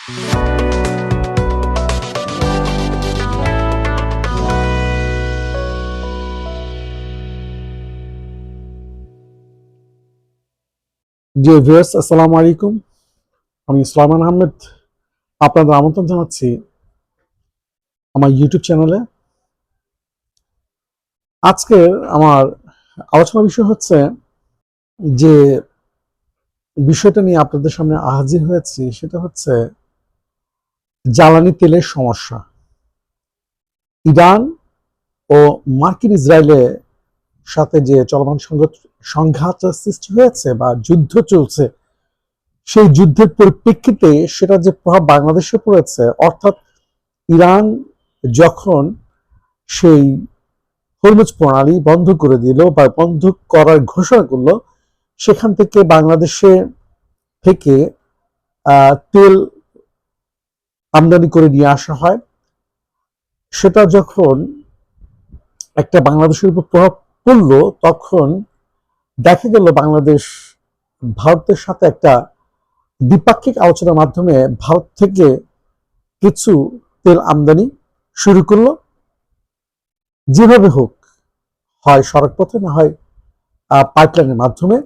Dear viewers, আসসালামু আলাইকুম। আমি সুলাইমান আহমেদ আপনাদের আমন্ত্রণ জানাচ্ছি আমার ইউটিউব চ্যানেলে। আজকে আমার আলোচনার বিষয় হচ্ছে যে বিষয়টা নিয়ে আপনাদের সামনে হাজির হয়েছি, সেটা হচ্ছে জ্বালানি তেলের সমস্যা। ইরান ও মার্কিন ইসরায়েলের সাথে যে চলমান সংঘাত সৃষ্টি হয়েছে বা যুদ্ধ চলছে, সেই যুদ্ধের পরিপ্রেক্ষিতে সেটা যে প্রভাব বাংলাদেশে পড়েছে, অর্থাৎ ইরান যখন সেই হরমুজ প্রণালী বন্ধ করে দিল বা বন্ধ করার ঘোষণা করলো, সেখান থেকে বাংলাদেশে থেকে তেল আমদানি করে নিয়ে আসা হয়। সেটা যখন একটা বাংলাদেশের উপর প্রভাব পড়লো, তখন দেখা গেল বাংলাদেশ ভারতের সাথে একটা দ্বিপাক্ষিক আলোচনার মাধ্যমে ভারত থেকে কিছু তেল আমদানি শুরু করলো। যেভাবে হোক, হয় সড়ক পথে, না হয় পাইপলাইনের মাধ্যমে।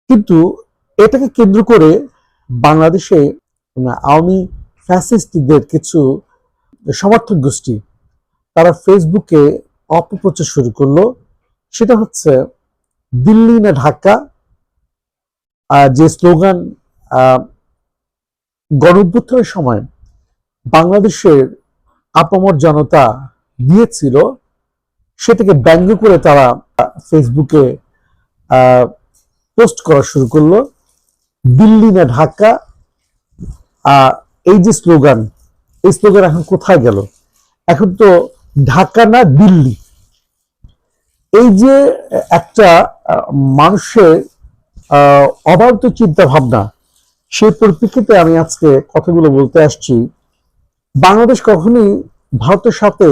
কিন্তু এটাকে কেন্দ্র করে বাংলাদেশে আওয়ামী ফ্যাসিস্টদের কিছু সমর্থক গোষ্ঠী তারা ফেসবুকে অপপ্রচার শুরু করলো। সেটা হচ্ছে দিল্লি না ঢাকা, যে স্লোগান গণঅভ্যুত্থানের সময় বাংলাদেশের আপামর জনতা দিয়েছিল, সেটাকে ব্যঙ্গ করে তারা ফেসবুকে পোস্ট করা শুরু করলো। দিল্লি না ঢাকা, এই যে স্লোগান, এই স্লোগান এখন কোথায় গেল? এখন তো ঢাকা না দিল্লি। এই যে একটা মানুষের অবান্ত চিন্তা ভাবনা, সেই পরিপ্রেক্ষিতে আমি আজকে কথাগুলো বলতে আসছি। বাংলাদেশ কখনোই ভারতের সাথে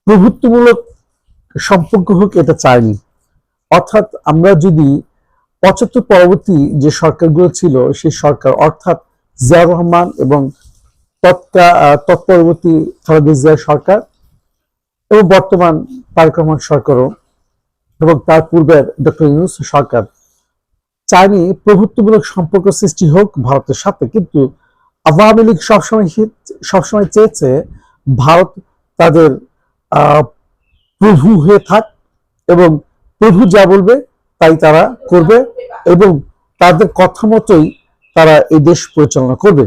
প্রভুত্বমূলক সম্পর্ক হোক এটা চায়নি। অর্থাৎ আমরা যদি ৭৫ পরবর্তী যে সরকারগুলো ছিল, সেই সরকার অর্থাৎ জিয়াউর রহমান এবং তৎপরবর্তী খালেদা জিয়ার সরকার এবং বর্তমান তারেক রহমান সরকারও এবং তার পূর্বের ডক্টর ইউনূস সরকার চায়নি প্রভুত্বমূলক সম্পর্ক সৃষ্টি হোক ভারতের সাথে। কিন্তু আওয়ামী লীগ সবসময় চেয়েছে ভারত তাদের প্রভু হয়ে থাক এবং প্রভু যা বলবে তাই তারা করবে এবং তাদের কথা মতোই তারা এই দেশ পরিচালনা করবে।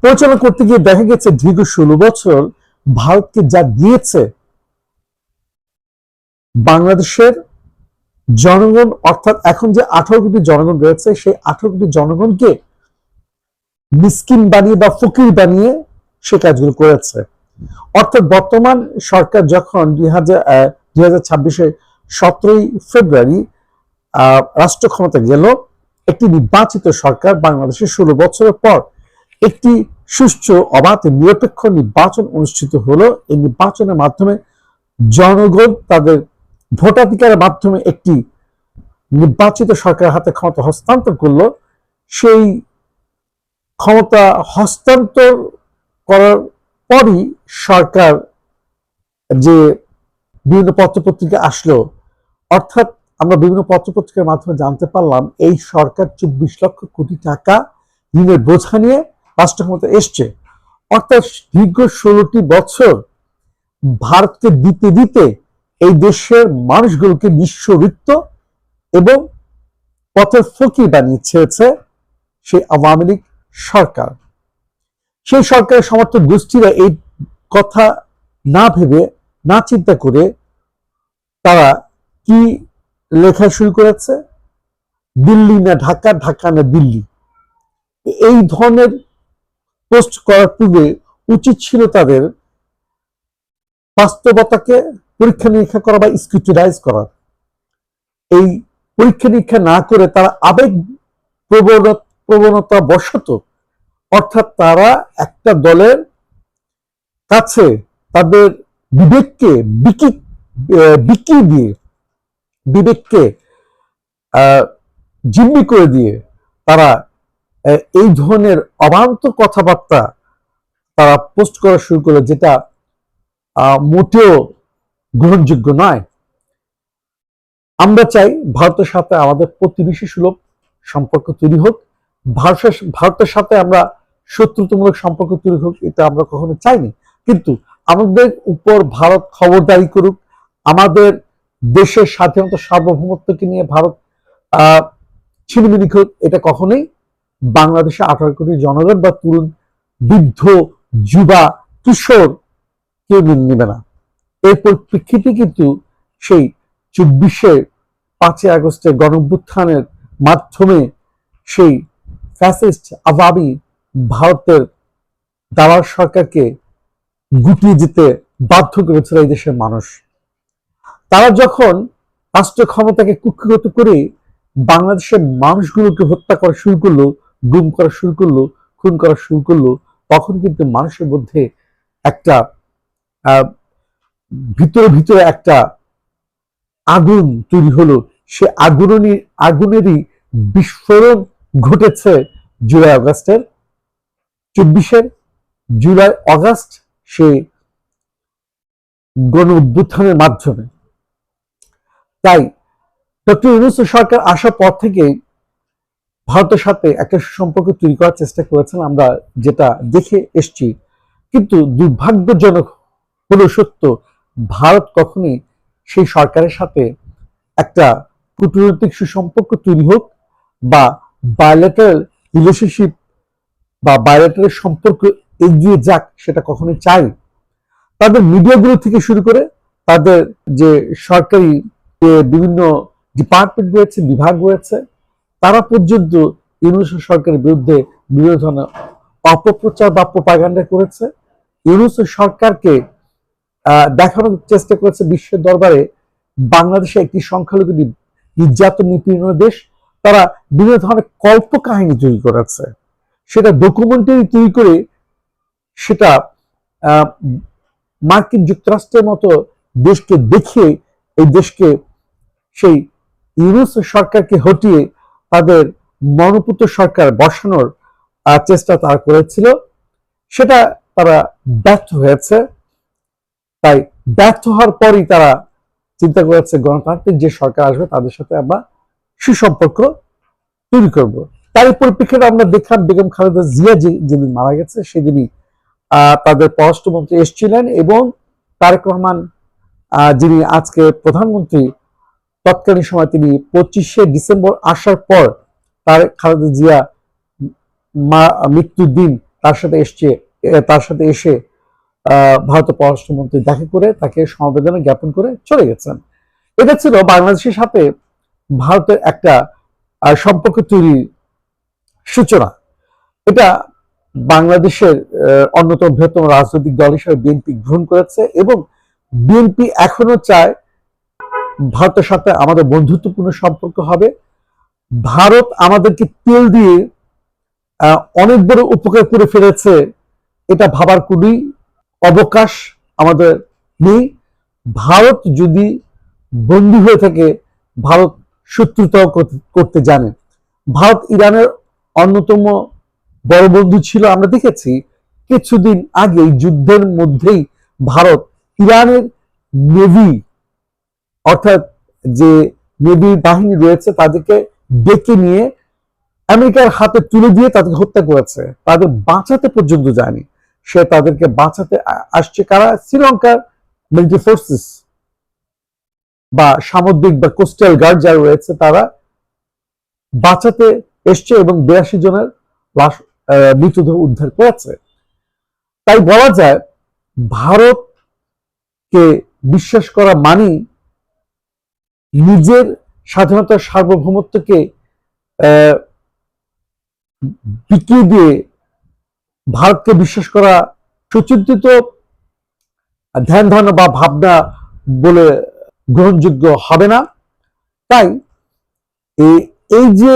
পরিচালনা করতে গিয়ে দেখা গেছে দীর্ঘ ১৬ বছর ভারতকে যা দিয়েছে, বাংলাদেশের জনগণ অর্থাৎ এখন যে ১৮ কোটি জনগণ রয়েছে, সেই ১৮ কোটি জনগণকে মিসকিন বানিয়ে বা ফকির বানিয়ে সে কাজগুলো করেছে। অর্থাৎ বর্তমান সরকার যখন ২০২৬-এর ১৭ই ফেব্রুয়ারি রাষ্ট্র ক্ষমতা গেল, একটি নির্বাচিত সরকার বাংলাদেশের ১৬ বছরের পর একটি সুষ্ঠু অবাধ নিরপেক্ষ নির্বাচন অনুষ্ঠিত হলো। এই নির্বাচনের মাধ্যমে জনগণ তাদের ভোটাধিকারের মাধ্যমে একটি নির্বাচিত সরকারের হাতে ক্ষমতা হস্তান্তর করলো। সেই ক্ষমতা হস্তান্তর করার পরই সরকার যে বিভিন্ন পত্রপত্রিকা আসলো, অর্থাৎ আমরা বিভিন্ন পত্রপত্রিকার মাধ্যমে জানতে পারলাম এই সরকার ২৪ লক্ষ কোটি টাকা ঋণের বোঝা নিয়ে রাষ্ট্র ক্ষমতা এসছে। অর্থাৎ দীর্ঘ ১৬টি বছর ভারতকে দিতে দিতে এই দেশের মানুষগুলোকে নিঃস্বৃত্ত এবং পথের ফকির বানিয়ে ছেড়েছে সেই আওয়ামী লীগ সরকার। সেই সরকারের সমর্থক গোষ্ঠীরা এই কথা না ভেবে, না চিন্তা করে তারা কি লেখা শুরু করেছে? দিল্লি না ঢাকা, ঢাকা না দিল্লি। এই ধরনের পোস্ট করার পূর্বে উচিত ছিল তাদের বাস্তবতাকে পরীক্ষা নিরীক্ষা করা বা স্ক্রুটিনাইজ করা। এই পরীক্ষা নিরীক্ষা না করে তারা আবেগ প্রবণতা বশত, অর্থাৎ তারা একটা দলের কাছে তাদের বিবেককে বিক্রি দিয়ে, বিবেককে জিম্মি করে দিয়ে তারা এই ধরনের অবান্তর কথাবার্তা তারা পোস্ট করা শুরু করলো, যেটা মোটেও গ্রহণযোগ্য নয়। আমরা চাই ভারতের সাথে আমাদের প্রতিবেশী সুলভ সম্পর্ক তৈরি হোক। ভারতের সাথে আমরা শত্রুতামূলক সম্পর্ক তৈরি হোক, এটা আমরা কখনো চাইনি। কিন্তু আমাদের উপর ভারত খবরদারি করুক, আমাদের দেশের স্বাধীনতা সার্বভৌমত্বকে নিয়ে ভারত ছিনিমিনি করুক, এটা কখনোই বাংলাদেশে 18 কোটি জনগণ বা তরুণ, বৃদ্ধ, যুবা, কিশোর কেউ মেনে নেবে না। এর পরিপ্রেক্ষিতে কিন্তু সেই 5ই আগস্টের গণঅভ্যুত্থানের মাধ্যমে সেই ফ্যাসিস্ট আওয়ামী ভারতের দালাল সরকারকে গুটিয়ে যেতে বাধ্য করেছিল এই দেশের মানুষ। তারা যখন রাষ্ট্র ক্ষমতাকে কুক্ষিগত করে বাংলাদেশের মানুষগুলোকে হত্যা করা শুরু করলো, গুম করা শুরু করলো, খুন করা শুরু করলো, তখন কিন্তু মানুষের মধ্যে একটা ভিতরে ভিতরে একটা আগুন তৈরি হলো। সে আগুনেরই বিস্ফোরণ ঘটেছে জুলাই আগস্টের, 24 জুলাই আগস্ট সে গণ অভ্যুত্থানের মাধ্যমে। তাই ডক্টর ইউনূস সরকার আসার পর থেকে ভারতের সাথে একটা সুসম্পর্ক তৈরি করার চেষ্টা করেছেন, আমরা যেটা দেখে এসছি। কিন্তু দুর্ভাগ্যজনক হলো সত্য, ভারত কখনোই সেই সরকারের সাথে একটা কূটনৈতিক সুসম্পর্ক তৈরি হোক বা বায়োলেটারাল রিলেশনশিপ বা বায়োলেটারাল সম্পর্ক এগিয়ে যাক, সেটা কখনোই চাই। তাদের মিডিয়াগুলো থেকে শুরু করে তাদের যে সরকারি বিভিন্ন ডিপার্টমেন্ট রয়েছে, বিভাগ রয়েছে, তারা পর্যন্ত ইউনূস সরকারের বিরুদ্ধে বিভিন্ন ধরনের অপপ্রচার বা প্রোপাগান্ডা করেছে। ইউনূস সরকারকে দেখানোর চেষ্টা করেছে বিশ্বের দরবারে বাংলাদেশে একটি সংখ্যালঘু নির্যাতন নিপীড়নের দেশ। তারা বিভিন্ন ধরনের কল্প কাহিনী তৈরি করেছে, সেটা ডকুমেন্টারি তৈরি করে সেটা মার্কিন যুক্তরাষ্ট্রের মতো দেশকে দেখিয়ে এই দেশকে সেই ইউনূস সরকারকে হটিয়ে তাদের মনোপুত সরকার বসানোর চেষ্টা তারা করেছিল, সেটা তারা ব্যর্থ হয়েছে। তাই ব্যর্থ হওয়ার পরই তারা চিন্তা করেছে গণতান্ত্রিক যে সরকার আসবে তাদের সাথে আমরা সুসম্পর্ক তৈরি করব। তার পরিপ্রেক্ষিতে আমরা দেখলাম বেগম খালেদা জিয়া যেদিন মারা গেছে সেদিনই তাদের পররাষ্ট্রমন্ত্রী এসেছিলেন, এবং তারেক রহমান যিনি আজকে প্রধানমন্ত্রী, তৎকালীন সময় তিনি 25শে ডিসেম্বর আসার পর খালেদা জিয়া মৃত্যুর দিন তার সাথে এসে ভারতের পররাষ্ট্রমন্ত্রী দেখা করে তাকে সমবেদনা জ্ঞাপন করে চলে গেছেন। এটা ছিল বাংলাদেশের সাথে ভারতের একটা সম্পর্ক তৈরির সূচনা। এটা বাংলাদেশের অন্যতম বৃহত্তম রাজনৈতিক দল হিসেবে বিএনপি গ্রহণ করেছে, এবং বিএনপি এখনো চায় ভারতের সাথে আমাদের বন্ধুত্বপূর্ণ সম্পর্ক হবে। ভারত আমাদেরকে তেল দিয়ে অনেক বড় উপকার করে ফেলেছে, এটা ভাবার কোনোই অবকাশ আমাদের নেই। ভারত যদি বন্দী হয়ে থাকে, ভারত শত্রুতাও করতে জানে। ভারত ইরানের অন্যতম বড় বন্ধু ছিল, আমরা দেখেছি কিছুদিন আগে যুদ্ধের মধ্যেই ভারত ইরানের নেভি, অর্থাৎ যে নেভি বাহিনী রয়েছে তাদেরকে ডেকে নিয়ে আমেরিকার হাতে তুলে দিয়ে তাদেরকে হত্যা করেছে, তাদের বাঁচাতে পর্যন্ত যায়নি। সে তাদেরকে বাঁচাতে আসছে কারা? শ্রীলঙ্কার মিলিটারি ফোর্সেস বা সামুদ্রিক বা কোস্টাল গার্ড যারা রয়েছে, তারা বাঁচাতে এসছে এবং 82 জনের লাশ মৃতদেহ উদ্ধার করেছে। তাই বলা যায় ভারতকে বিশ্বাস করা মানেই নিজের স্বাধীনতার সার্বভৌমত্বকে বিকিয়ে দিয়ে ভারতকে বিশ্বাস করা সুচিন্তিত ধ্যান ধারণা বা ভাবনা বলে গ্রহণযোগ্য হবে না। তাই এই যে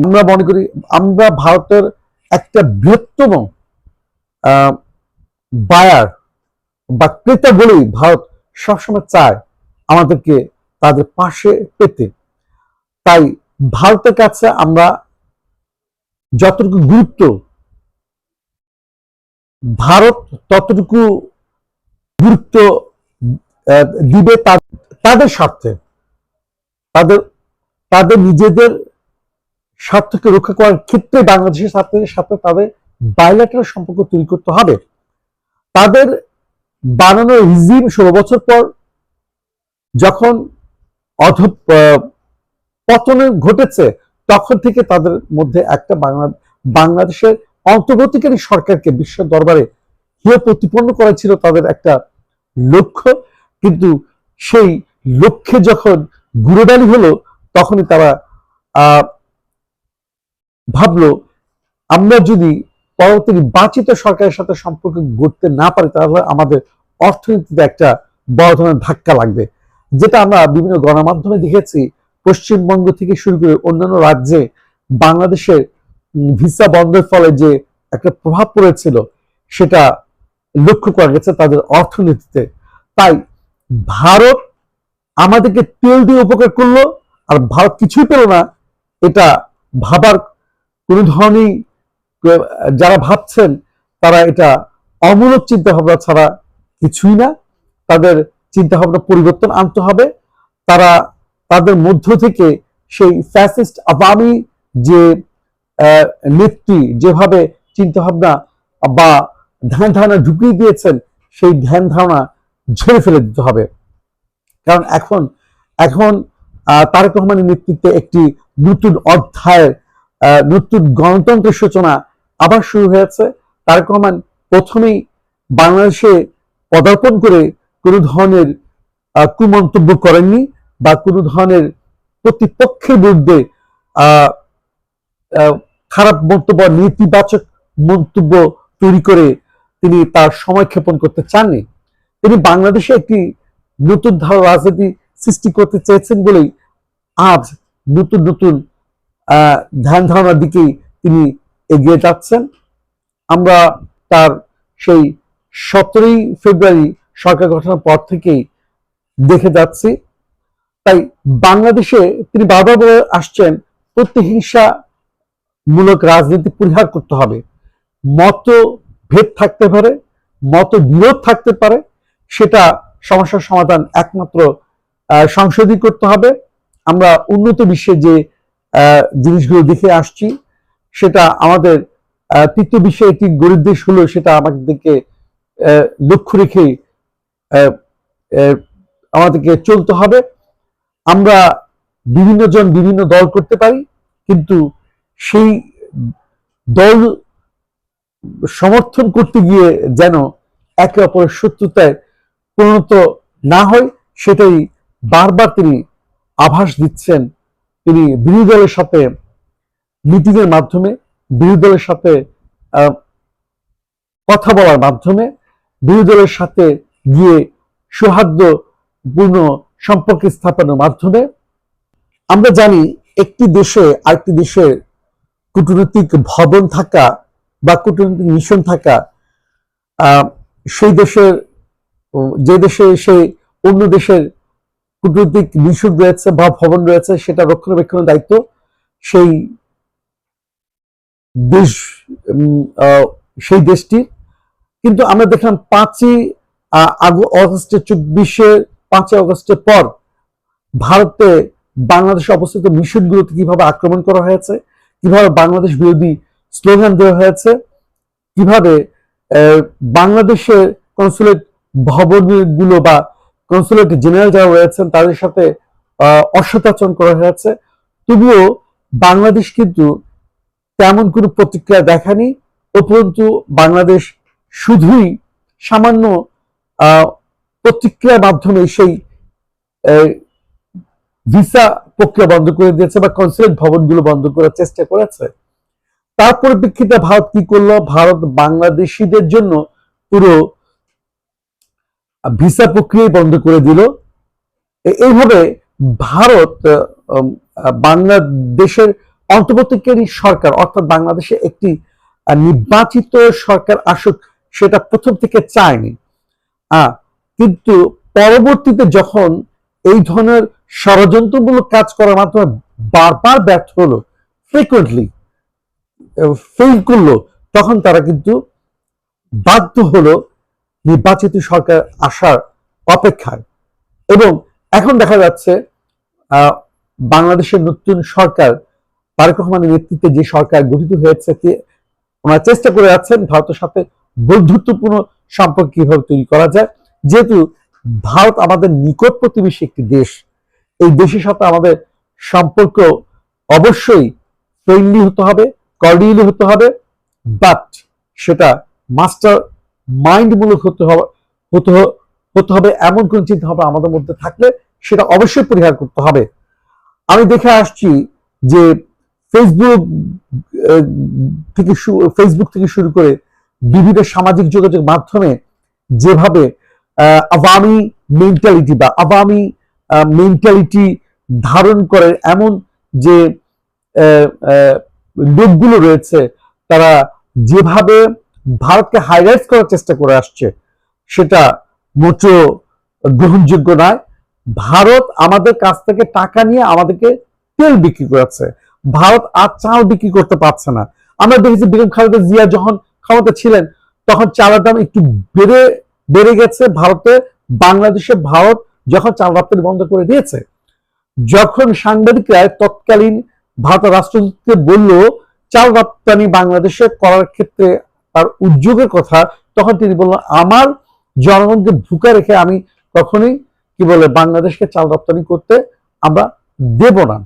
আমরা মনে করি আমরা ভারতের একটা বৃহত্তম বায়ার বা ক্রেতা বলেই ভারত সবসময় চায় আমাদেরকে তাদের পাশে পেতে। তাই ভারতের কাছে আমরা যতটুকু গুরুত্ব ভারত ততটুকু গুরুত্ব দিবে তাদের স্বার্থে, তাদের তাদের নিজেদের স্বার্থকে রক্ষা করার ক্ষেত্রে বাংলাদেশের স্বার্থের সাথে তাদের বাইলেটারাল সম্পর্ক তৈরি করতে হবে। তাদের বানানো রিজিম 16 বছর পর যখন পতন ঘটেছে, তখন থেকে তাদের মধ্যে একটা বাংলাদেশের অন্তর্বর্তীকালীন সরকারকে বিশ্ব দরবারে হেয় প্রতিপন্ন করা ছিল তাদের একটা লক্ষ্য। কিন্তু সেই লক্ষ্যে যখন গুরুডালি হলো, তখনই তারা ভাবলো আমরা যদি পরবর্তী নির্বাচিত সরকারের সাথে সম্পর্ক গড়তে না পারি, তাহলে আমাদের অর্থনীতিতে একটা বড় ধরনের ধাক্কা লাগবে। যেটা আমরা বিভিন্ন গণমাধ্যমে দেখেছি, পশ্চিমবঙ্গ থেকে শুরু করে অন্যান্য রাজ্যে বাংলাদেশের ভিসা বন্ধের ফলে যে একটা প্রভাব পড়েছিল, সেটা লক্ষ্য করা গেছে তাদের অর্থনীতিতে। তাই ভারত আমাদেরকে তেল দিয়ে উপকার করলো, আর ভারত কিছুই পেল না, এটা ভাবার কোন ধরনের, যারা ভাবছেন তারা এটা অমূলক চিন্তা ভাবনা ছাড়া কিছুই না। তাদের চিন্তা ভাবনা পরিবর্তন আনতে হবে। তারা তাদের মধ্য থেকে সেই ফ্যাসিস্ট আওয়ামী যে নেত্রী যেভাবে চিন্তা ভাবনা বা ধ্যান ধারণা ঢুকিয়ে দিয়েছেন, সেই ধ্যান ধারণা ঝেড়ে ফেলে দিতে হবে। কারণ এখন এখন তারেক রহমানের নেতৃত্বে একটি নতুন অধ্যায়ের, নতুন গণতন্ত্রের সূচনা আবার শুরু হয়েছে। তারেক রহমান প্রথমেই বাংলাদেশে পদার্পণ করে কোনো ধরনের কুমন্তব্য করেননি বা কোনো ধরনের প্রতিপক্ষের বিরুদ্ধে খারাপ মন্তব্য, নেতিবাচক মন্তব্য তৈরি করে তিনি তার সময় ক্ষেপণ করতে চাননি। তিনি বাংলাদেশে একটি নতুন ধারা রাজনীতি সৃষ্টি করতে চেয়েছেন বলেই আজ নতুন নতুন ধ্যান ধারণার দিকেই তিনি এগিয়ে যাচ্ছেন। আমরা তার সেই 17 ফেব্রুয়ারি সরকার গঠনের পর থেকেই দেখে যাচ্ছি। তাই বাংলাদেশে তিনি বারবার বলে আসছেন, প্রতিহিংসামূলক রাজনীতি পরিহার করতে হবে। মতভেদ থাকতে পারে, মতবিরোধ থাকতে পারে, সেটা সমস্যার সমাধান একমাত্র সংসদই করতে হবে। আমরা উন্নত বিশ্বে যে জিনিসগুলো দেখে আসছি, সেটা আমাদের তৃতীয় বিশ্বে একটি গরিব দেশ হলো, সেটা আমাদেরকে লক্ষ্য রেখে আমাদেরকে চলতে হবে। আমরা বিভিন্ন জন বিভিন্ন দল করতে পারি, কিন্তু সেই দল সমর্থন করতে গিয়ে যেন একে অপরের শত্রুতায় পরিণত না হয়, সেটাই বারবার তিনি আভাস দিচ্ছেন। তিনি বিরোধী দলের সাথে মিটিং এর মাধ্যমে, বিরোধী দলের সাথে কথা বলার মাধ্যমে, বিরোধী দলের সাথে গিয়ে সৌহার্দ্যপূর্ণ সম্পর্ক স্থাপনের মাধ্যমে। আমরা জানি একটি দেশে আরেকটি দেশের কূটনৈতিক ভবন থাকা বা কূটনৈতিক মিশন থাকা, সেই দেশের, যে দেশে সেই অন্য দেশের কূটনৈতিক মিশন রয়েছে বা ভবন রয়েছে, সেটা রক্ষণাবেক্ষণের দায়িত্ব সেই দেশ, সেই দেশটির। কিন্তু আমরা দেখলাম 5ই আগস্টের 5ই আগস্টের পর ভারতে বাংলাদেশে অবস্থিত মিশনগুলোতে কিভাবে আক্রমণ করা হয়েছে, কিভাবে বাংলাদেশ বিরোধী স্লোগান দেওয়া হয়েছে, কিভাবে বাংলাদেশের কনসুলেট ভবনগুলো বা কনসুলেট জেনারেল যারা রয়েছেন তাদের সাথে অসদাচরণ করা হয়েছে। তবুও বাংলাদেশ কিন্তু তেমন কোনো প্রতিক্রিয়া দেখায়নি। উপরন্তু বাংলাদেশ শুধুই সামান্য প্রতিক্রিয়ার মাধ্যমে সেই ভিসা প্রক্রিয়া বন্ধ করে দিয়েছে বা কনসুলেট ভবনগুলো বন্ধ করার চেষ্টা করেছে। তার পরিপ্রেক্ষিতে ভারত কি করলো? ভারত বাংলাদেশিদের জন্য পুরো ভিসা প্রক্রিয়া বন্ধ করে দিল। এইভাবে ভারত বাংলাদেশের অন্তর্বর্তীকালীন সরকার, অর্থাৎ বাংলাদেশে একটি নির্বাচিত সরকার আসুক, সেটা প্রথম থেকে চায়নি। কিন্তু পরবর্তীতে যখন এই ধরনের ষড়যন্ত্রমূলক কাজ করার মাধ্যমে বারবার ব্যর্থ হলো, ফ্রিকুয়েন্টলি ফেল করলো, তখন তারা কিন্তু বাধ্য হলো নির্বাচিত সরকার আসার অপেক্ষায়। এবং এখন দেখা যাচ্ছে বাংলাদেশের নতুন সরকার, তারেক রহমানের নেতৃত্বে যে সরকার গঠিত হয়েছে, ওনারা চেষ্টা করে যাচ্ছেন ভারতের সাথে বন্ধুত্বপূর্ণ সম্পর্ক কিভাবে তৈরি করা যায়। যেহেতু ভারত আমাদের নিকট প্রতিবেশী একটি দেশ, এই দেশের সাথে আমাদের সম্পর্ক অবশ্যই ফ্রেন্ডলি হতে হবে, কর্ডিয়ালি হতে হবে, বাট সেটা মাস্টার মাইন্ডমূলক হতে হবে এমন কোন চিন্তা ভাবনা আমাদের মধ্যে থাকলে সেটা অবশ্যই পরিহার করতে হবে। আমি দেখে আসছি যে ফেসবুক থেকে শুরু করে বিভিন্ন সামাজিক যোগাযোগ মাধ্যমে যেভাবে আওয়ামী মেন্টালিটি ধারণ করে এমন যে লোকগুলো রয়েছে, তারা যেভাবে ভারতকে হাইলাইট করার চেষ্টা করে আসছে সেটা মোটেও গ্রহণযোগ্য নয়। ভারত আমাদের কাছ থেকে টাকা নিয়ে আমাদেরকে তেল বিক্রি করেছে, ভারত আর চাল বিক্রি করতে পারছে না। আমরা দেখেছি বেগম খালেদা জিয়া যখন ক্ষমতা ছিলেন তখন চালের দাম একটু বেড়ে গেছে ভারতে, বাংলাদেশে ভারত যখন চাল রপ্তানি বন্ধ করে দিয়েছে, যখন সাংবাদিকরা তৎকালীন ভারতের রাষ্ট্রদূতকে বলল চাল রপ্তানি বাংলাদেশে করার ক্ষেত্রে তার উদ্যোগের কথা, তখন তিনি বললেন আমার জনগণকে ভুকা রেখে আমি কখনোই বাংলাদেশকে চাল রপ্তানি করতে আমরা দেব না।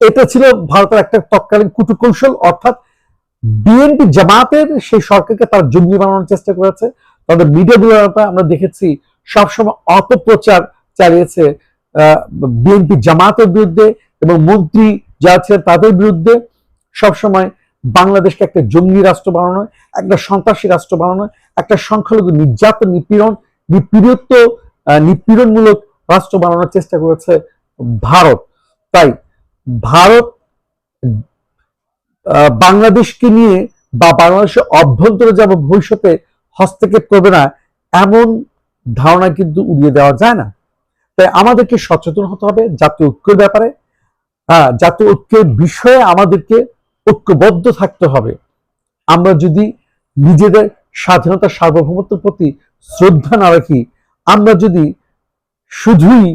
এটা ছিল ভারতের একটা তৎকালীন কূটকৌশল, অর্থাৎ বিএনপি জামাতের সেই সরকারকে তারা জঙ্গি বানানোর চেষ্টা করেছে। তাদের মিডিয়াগুলোতে আমরা দেখেছি সবসময় অপপ্রচার চালিয়েছে বিএনপি জামাতের বিরুদ্ধে, এবং মন্ত্রী যারা ছিলেন তাদের বিরুদ্ধে সবসময় বাংলাদেশকে একটা জঙ্গি রাষ্ট্র বানানো, একটা সন্ত্রাসী রাষ্ট্র বানানো, একটা সংখ্যালঘু নির্যাতন নিপীড়নমূলক রাষ্ট্র বানানোর চেষ্টা করেছে ভারত। তাই ভারত বাংলাদেশকে নিয়ে বা বাংলাদেশের অভ্যন্তরে যাব ভবিষ্যতে হস্তক্ষেপ করবে না এমন ধারণা কিন্তু উড়িয়ে দেওয়া যায় না। তাই আমাদেরকে সচেতন হতে হবে জাতীয় ঐক্যের ব্যাপারে। জাতীয় ঐক্যের বিষয়ে আমাদেরকে ঐক্যবদ্ধ থাকতে হবে। আমরা যদি নিজেদের স্বাধীনতা সার্বভৌমত্বের প্রতি শ্রদ্ধা না রাখি, আমরা যদি শুধুই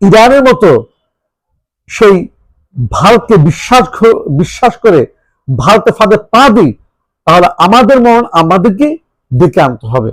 ইরানের মতো সেই ভারতকে বিশ্বাস করে ভারতের ফাঁদে পা দিই, তাহলে আমাদের মরণ আমাদেরকে ডেকে আনতে হবে।